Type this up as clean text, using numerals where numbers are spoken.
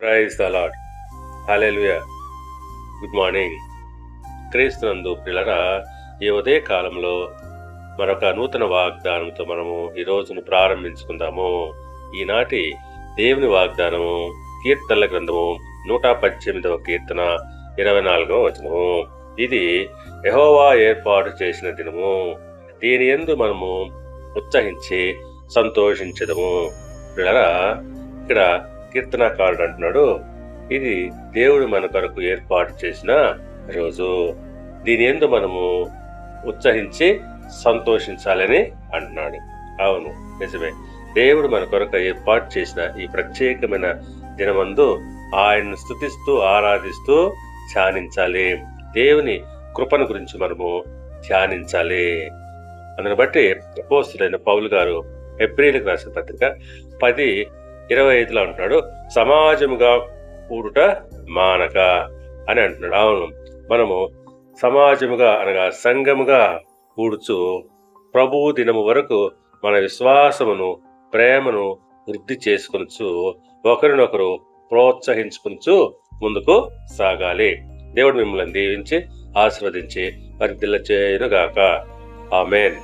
Praise the lord. Hallelujah. Good morning. క్రీస్తునందు ప్రియులారా, ఈ ఉదయ కాలంలో మరొక నూతన వాగ్దానంతో మనము ఈ రోజును ప్రారంభించుకుందాము. ఈనాటి దేవుని వాగ్దానము కీర్తనల గ్రంథము 118వ కీర్తన 24వ వచనము. ఇది యెహోవా ఏర్పాటు చేసిన దినము, దీని యందు మనము ఉత్సహించి సంతోషించదము. ప్రియులారా, ఇక్కడ కీర్తనకారుడు అంటున్నాడు, ఇది దేవుడు మన కొరకు ఏర్పాటు చేసిన రోజు, దీని యందు మనము ఉత్సహించి సంతోషించాలని అంటున్నాడు. అవును, నిజమే. దేవుడు మన కొరకు ఏర్పాటు చేసిన ఈ ప్రత్యేకమైన దినమందు ఆయన్ను స్తుతిస్తూ ఆరాధిస్తూ ధ్యానించాలి. దేవుని కృపను గురించి మనము ధ్యానించాలి. అందుని బట్టి అపోస్తలుడైన పౌలు గారు హెబ్రీయులకు రాసిన పత్రిక 10:25లో అంటున్నాడు, సమాజముగా కూడుట మానక అని అంటున్నాడు. అవును, మనము సమాజముగా అనగా సంఘముగా కూడుచు ప్రభువు దినము వరకు మన విశ్వాసమును ప్రేమను వృద్ధి చేసుకొనుచు ఒకరినొకరు ప్రోత్సహించుకొనుచు ముందుకు సాగాలి. దేవుడు మిమ్మల్ని దీవించి ఆశీర్వదించి పరిధిల్ల చేయునుగాక. ఆమేన్.